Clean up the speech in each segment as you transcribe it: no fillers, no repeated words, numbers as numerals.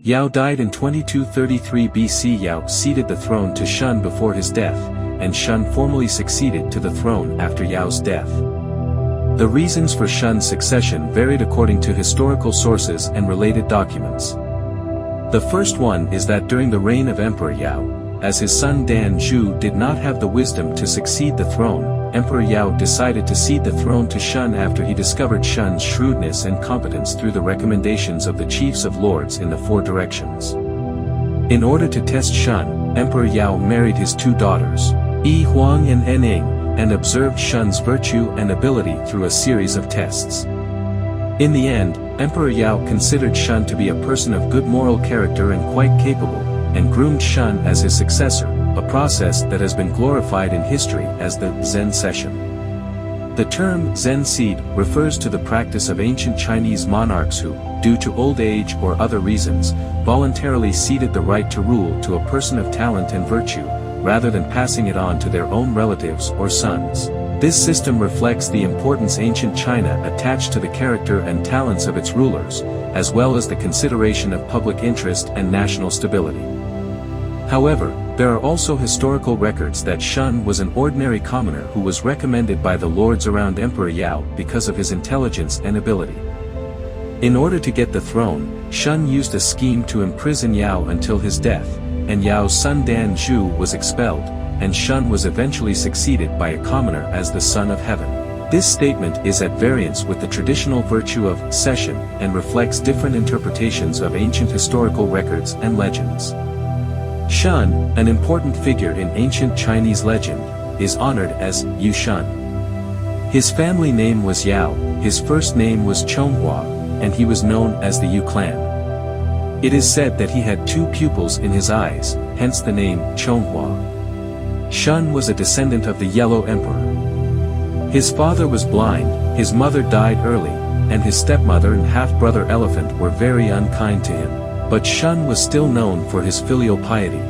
Yao died in 2233 BC. Yao ceded the throne to Shun before his death, and Shun formally succeeded to the throne after Yao's death. The reasons for Shun's succession varied according to historical sources and related documents. The first one is that during the reign of Emperor Yao, as his son Dan Zhu did not have the wisdom to succeed the throne, Emperor Yao decided to cede the throne to Shun after he discovered Shun's shrewdness and competence through the recommendations of the chiefs of lords in the four directions. In order to test Shun, Emperor Yao married his two daughters, Yi Huang and Ening, and observed Shun's virtue and ability through a series of tests. In the end, Emperor Yao considered Shun to be a person of good moral character and quite capable, and groomed Shun as his successor, a process that has been glorified in history as the Zen session. The term Zen seed refers to the practice of ancient Chinese monarchs who, due to old age or other reasons, voluntarily ceded the right to rule to a person of talent and virtue, rather than passing it on to their own relatives or sons. This system reflects the importance ancient China attached to the character and talents of its rulers, as well as the consideration of public interest and national stability. However, there are also historical records that Shun was an ordinary commoner who was recommended by the lords around Emperor Yao because of his intelligence and ability. In order to get the throne, Shun used a scheme to imprison Yao until his death, and Yao's son Dan Zhu was expelled, and Shun was eventually succeeded by a commoner as the son of heaven. This statement is at variance with the traditional virtue of session and reflects different interpretations of ancient historical records and legends. Shun, an important figure in ancient Chinese legend, is honored as Yu Shun. His family name was Yao, his first name was Chonghua, and he was known as the Yu clan. It is said that he had two pupils in his eyes, hence the name Chonghua. Shun was a descendant of the Yellow Emperor. His father was blind, his mother died early, and his stepmother and half-brother Elephant were very unkind to him. But Shun was still known for his filial piety.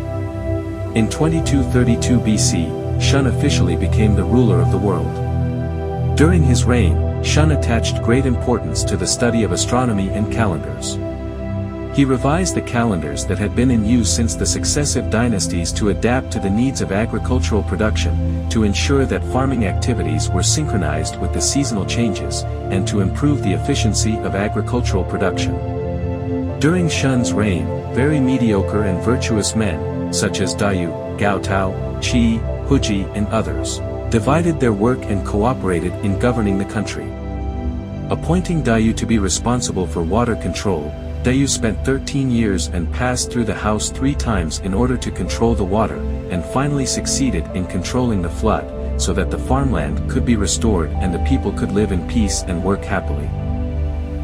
In 2232 BC, Shun officially became the ruler of the world. During his reign, Shun attached great importance to the study of astronomy and calendars. He revised the calendars that had been in use since the successive dynasties to adapt to the needs of agricultural production, to ensure that farming activities were synchronized with the seasonal changes, and to improve the efficiency of agricultural production. During Shun's reign, very mediocre and virtuous men, such as Dayu, Gaotao, Qi, Huji and others, divided their work and cooperated in governing the country. Appointing Dayu to be responsible for water control, Dayu spent 13 years and passed through the house 3 times in order to control the water, and finally succeeded in controlling the flood, so that the farmland could be restored and the people could live in peace and work happily.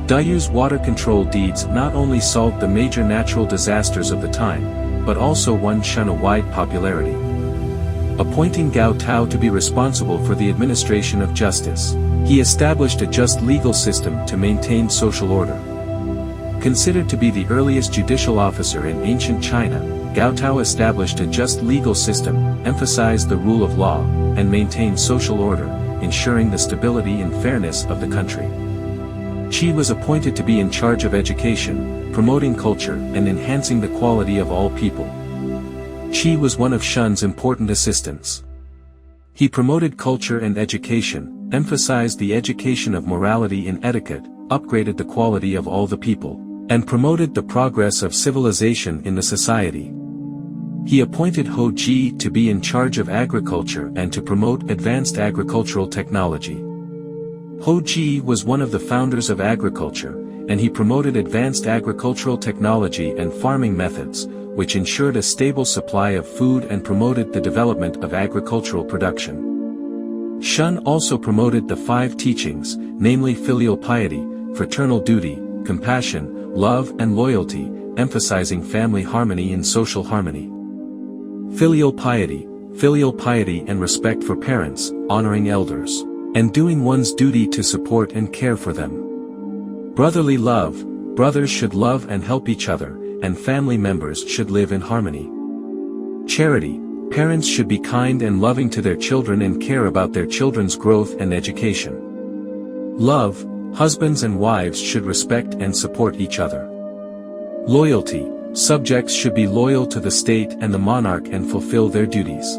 Dayu's water control deeds not only solved the major natural disasters of the time, but also won Shun a wide popularity. Appointing Gao Tao to be responsible for the administration of justice, he established a just legal system to maintain social order. Considered to be the earliest judicial officer in ancient China, Gao Tao established a just legal system, emphasized the rule of law, and maintained social order, ensuring the stability and fairness of the country. Qi was appointed to be in charge of education, promoting culture and enhancing the quality of all people. Qi was one of Shun's important assistants. He promoted culture and education, emphasized the education of morality and etiquette, upgraded the quality of all the people, and promoted the progress of civilization in the society. He appointed Ho Ji to be in charge of agriculture and to promote advanced agricultural technology. Ho Ji was one of the founders of agriculture, and he promoted advanced agricultural technology and farming methods, which ensured a stable supply of food and promoted the development of agricultural production. Shun also promoted the 5 teachings, namely filial piety, fraternal duty, compassion, love and loyalty, emphasizing family harmony and social harmony. Filial piety and respect for parents, honoring elders, and doing one's duty to support and care for them. Brotherly love, brothers should love and help each other, and family members should live in harmony. Charity, parents should be kind and loving to their children and care about their children's growth and education. Love, husbands and wives should respect and support each other. Loyalty, Subjects should be loyal to the state and the monarch and fulfill their duties.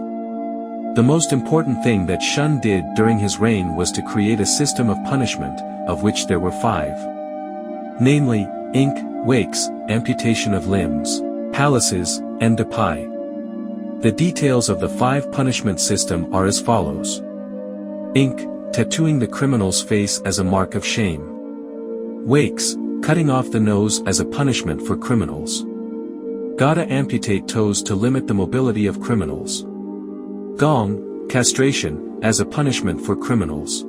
The most important thing that Shun did during his reign was to create a system of punishment, of which there were 5. Namely, ink, wakes, amputation of limbs, palaces, and dapai. The details of the 5 punishment system are as follows. Ink, tattooing the criminal's face as a mark of shame. Wakes, cutting off the nose as a punishment for criminals. Gotta amputate toes to limit the mobility of criminals. Gong, castration, as a punishment for criminals.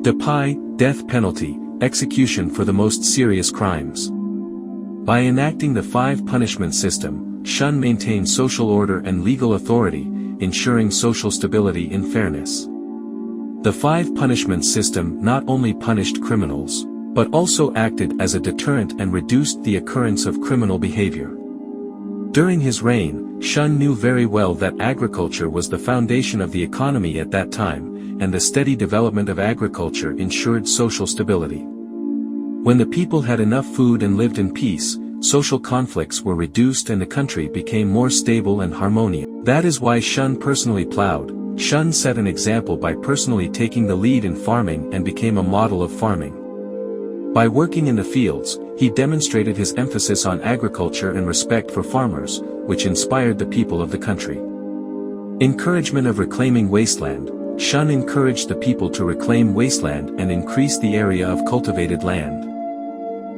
Dapai, death penalty, execution for the most serious crimes. By enacting the 5 punishment system, Shun maintained social order and legal authority, ensuring social stability and fairness. The 5 punishment system not only punished criminals, but also acted as a deterrent and reduced the occurrence of criminal behavior. During his reign, Shun knew very well that agriculture was the foundation of the economy at that time, and the steady development of agriculture ensured social stability. When the people had enough food and lived in peace, social conflicts were reduced and the country became more stable and harmonious. That is why Shun personally plowed. Shun set an example by personally taking the lead in farming and became a model of farming. By working in the fields, he demonstrated his emphasis on agriculture and respect for farmers, which inspired the people of the country. Encouragement of reclaiming wasteland. Shun encouraged the people to reclaim wasteland and increase the area of cultivated land.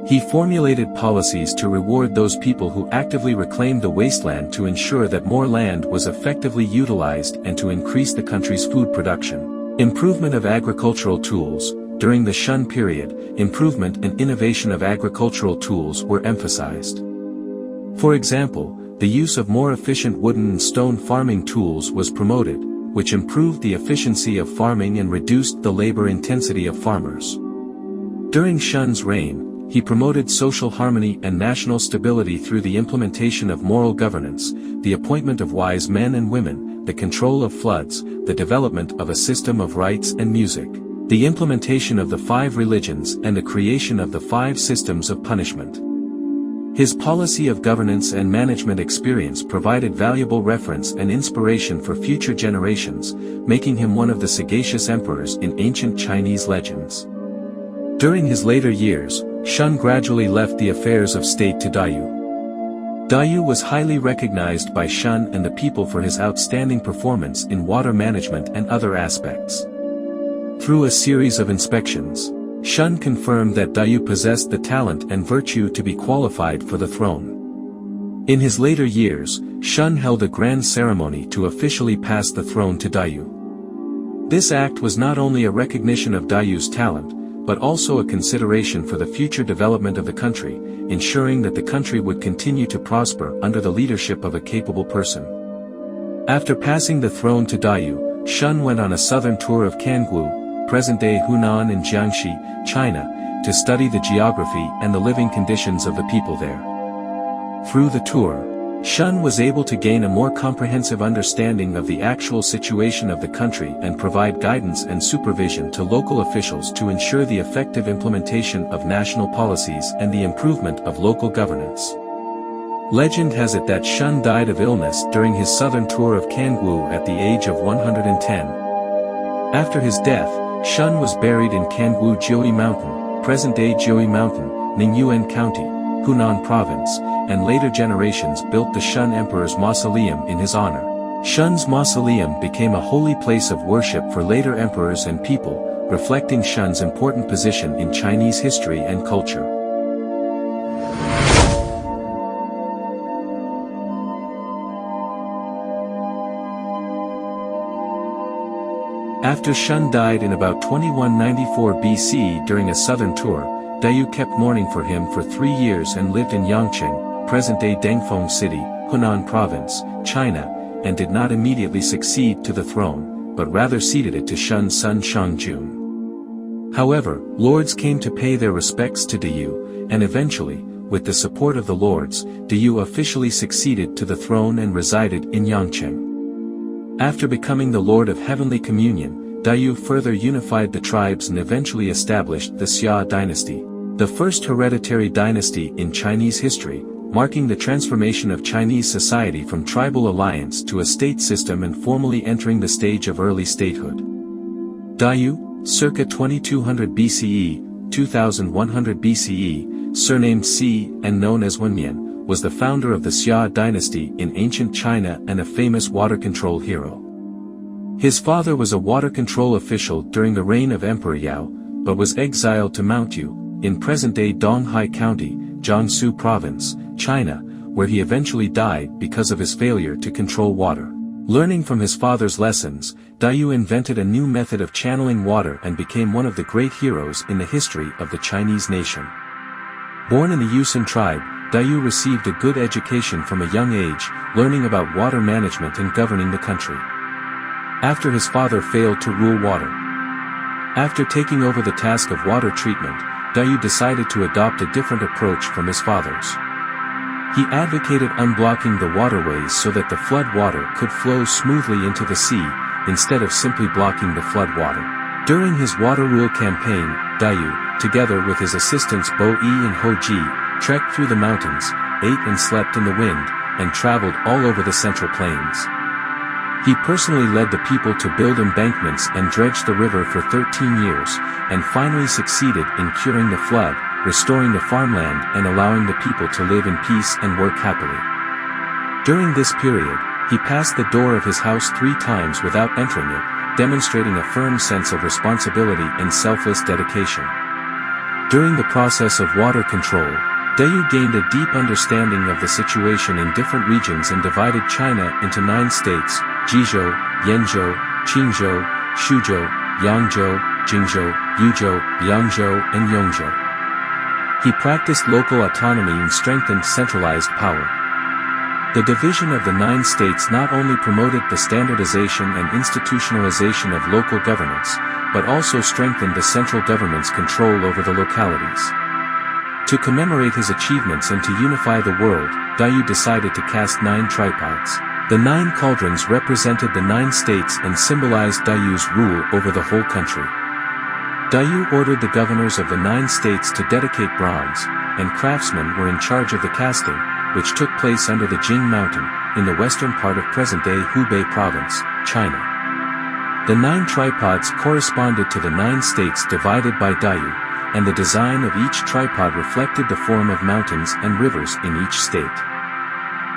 He formulated policies to reward those people who actively reclaimed the wasteland to ensure that more land was effectively utilized and to increase the country's food production. Improvement of agricultural tools. During the Shun period, improvement and innovation of agricultural tools were emphasized. For example, the use of more efficient wooden and stone farming tools was promoted, which improved the efficiency of farming and reduced the labor intensity of farmers. During Shun's reign, he promoted social harmony and national stability through the implementation of moral governance, the appointment of wise men and women, the control of floods, the development of a system of rights and music, the implementation of the 5 religions and the creation of the 5 systems of punishment. His policy of governance and management experience provided valuable reference and inspiration for future generations, making him one of the sagacious emperors in ancient Chinese legends. During his later years, Shun gradually left the affairs of state to Dayu. Dayu was highly recognized by Shun and the people for his outstanding performance in water management and other aspects. Through a series of inspections, Shun confirmed that Dayu possessed the talent and virtue to be qualified for the throne. In his later years, Shun held a grand ceremony to officially pass the throne to Dayu. This act was not only a recognition of Dayu's talent, but also a consideration for the future development of the country, ensuring that the country would continue to prosper under the leadership of a capable person. After passing the throne to Dayu, Shun went on a southern tour of Kangwu, present-day Hunan and Jiangxi, China, to study the geography and the living conditions of the people there. Through the tour, Shun was able to gain a more comprehensive understanding of the actual situation of the country and provide guidance and supervision to local officials to ensure the effective implementation of national policies and the improvement of local governance. Legend has it that Shun died of illness during his southern tour of Kangwu at the age of 110. After his death, Shun was buried in Kangwu Jiui Mountain, present-day Jiui Mountain, Ningyuan County, Hunan Province, and later generations built the Shun Emperor's mausoleum in his honor. Shun's mausoleum became a holy place of worship for later emperors and people, reflecting Shun's important position in Chinese history and culture. After Shun died in about 2194 BC during a southern tour, Dayu kept mourning for him for 3 years and lived in Yangcheng, present-day Dengfeng City, Hunan Province, China, and did not immediately succeed to the throne, but rather ceded it to Shun's son Shangjun. However, lords came to pay their respects to Dayu, and eventually, with the support of the lords, Dayu officially succeeded to the throne and resided in Yangcheng. After becoming the Lord of Heavenly Communion, Dayu further unified the tribes and eventually established the Xia Dynasty. The first hereditary dynasty in Chinese history, marking the transformation of Chinese society from tribal alliance to a state system and formally entering the stage of early statehood. Dayu, circa 2200 BCE, 2100 BCE, surnamed Si and known as Wenmian, was the founder of the Xia Dynasty in ancient China and a famous water control hero. His father was a water control official during the reign of Emperor Yao, but was exiled to Mount Yu, in present-day Donghai County, Jiangsu Province, China, where he eventually died because of his failure to control water. Learning from his father's lessons, Dayu invented a new method of channeling water and became one of the great heroes in the history of the Chinese nation. Born in the Yu Shun tribe, Dayu received a good education from a young age, learning about water management and governing the country. After his father failed to rule water. After taking over the task of water treatment, Dayu decided to adopt a different approach from his father's. He advocated unblocking the waterways so that the flood water could flow smoothly into the sea, instead of simply blocking the flood water. During his water rule campaign, Dayu, together with his assistants Bo Yi and Ho Ji, trekked through the mountains, ate and slept in the wind, and traveled all over the Central Plains. He personally led the people to build embankments and dredge the river for 13 years, and finally succeeded in curing the flood, restoring the farmland and allowing the people to live in peace and work happily. During this period, he passed the door of his house 3 times without entering it, demonstrating a firm sense of responsibility and selfless dedication. During the process of water control, Dayu gained a deep understanding of the situation in different regions and divided China into 9 states: Jizhou, Yanzhou, Qingzhou, Shuzhou, Yangzhou, Jingzhou, Yuzhou, Yangzhou and Yongzhou. He practiced local autonomy and strengthened centralized power. The division of the 9 states not only promoted the standardization and institutionalization of local governance, but also strengthened the central government's control over the localities. To commemorate his achievements and to unify the world, Dayu decided to cast 9 tripods. The 9 cauldrons represented the 9 states and symbolized Dayu's rule over the whole country. Dayu ordered the governors of the 9 states to dedicate bronze, and craftsmen were in charge of the casting, which took place under the Jing Mountain, in the western part of present-day Hubei Province, China. The 9 tripods corresponded to the 9 states divided by Dayu, and the design of each tripod reflected the form of mountains and rivers in each state.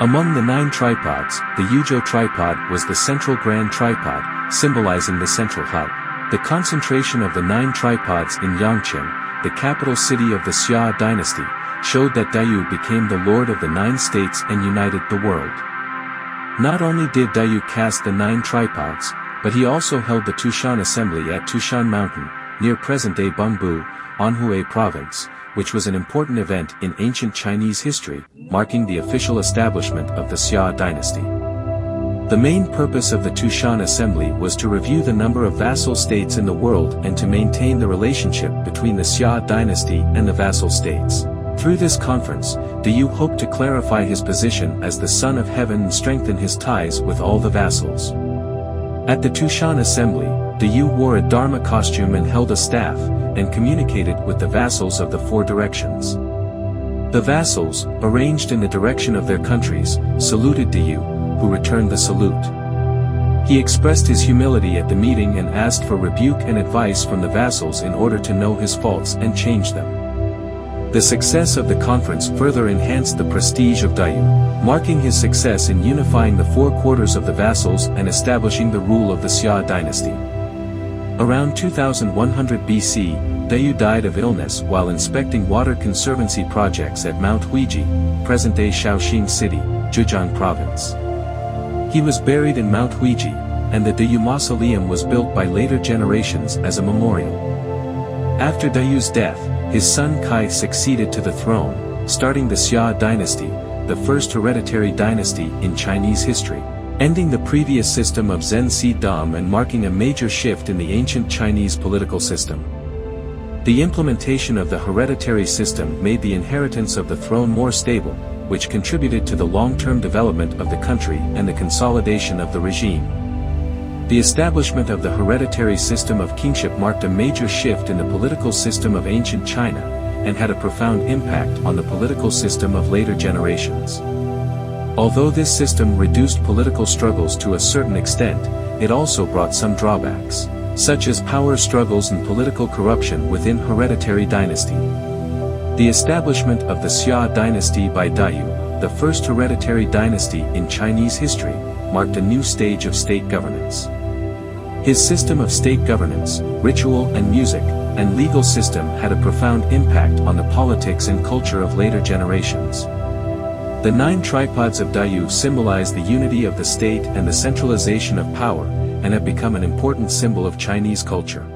Among the 9 tripods, the Yuzhou tripod was the central grand tripod, symbolizing the central hub. The concentration of the 9 tripods in Yangqing, the capital city of the Xia Dynasty, showed that Dayu became the lord of the 9 states and united the world. Not only did Dayu cast the 9 tripods, but he also held the Tushan assembly at Tushan Mountain, near present-day Bengbu, Anhui Province, which was an important event in ancient Chinese history, marking the official establishment of the Xia Dynasty. The main purpose of the Tushan assembly was to review the number of vassal states in the world and to maintain the relationship between the Xia Dynasty and the vassal states. Through this conference, Dayu hoped to clarify his position as the son of heaven and strengthen his ties with all the vassals. At the Tushan assembly, Dayu wore a dharma costume and held a staff, and communicated with the vassals of the 4 directions. The vassals, arranged in the direction of their countries, saluted Dayu, who returned the salute. He expressed his humility at the meeting and asked for rebuke and advice from the vassals in order to know his faults and change them. The success of the conference further enhanced the prestige of Dayu, marking his success in unifying the 4 quarters of the vassals and establishing the rule of the Xia Dynasty. Around 2100 BC, Dayu died of illness while inspecting water conservancy projects at Mount Huiji, present-day Shaoxing City, Zhejiang Province. He was buried in Mount Huiji, and the Dayu mausoleum was built by later generations as a memorial. After Dayu's death, his son Kai succeeded to the throne, starting the Xia Dynasty, the first hereditary dynasty in Chinese history, ending the previous system of Zhen Si Dam and marking a major shift in the ancient Chinese political system. The implementation of the hereditary system made the inheritance of the throne more stable, which contributed to the long-term development of the country and the consolidation of the regime. The establishment of the hereditary system of kingship marked a major shift in the political system of ancient China, and had a profound impact on the political system of later generations. Although this system reduced political struggles to a certain extent, it also brought some drawbacks, such as power struggles and political corruption within hereditary dynasty. The establishment of the Xia Dynasty by Dayu, the first hereditary dynasty in Chinese history, marked a new stage of state governance. His system of state governance, ritual and music, and legal system had a profound impact on the politics and culture of later generations. The 9 tripods of Dayu symbolize the unity of the state and the centralization of power, and have become an important symbol of Chinese culture.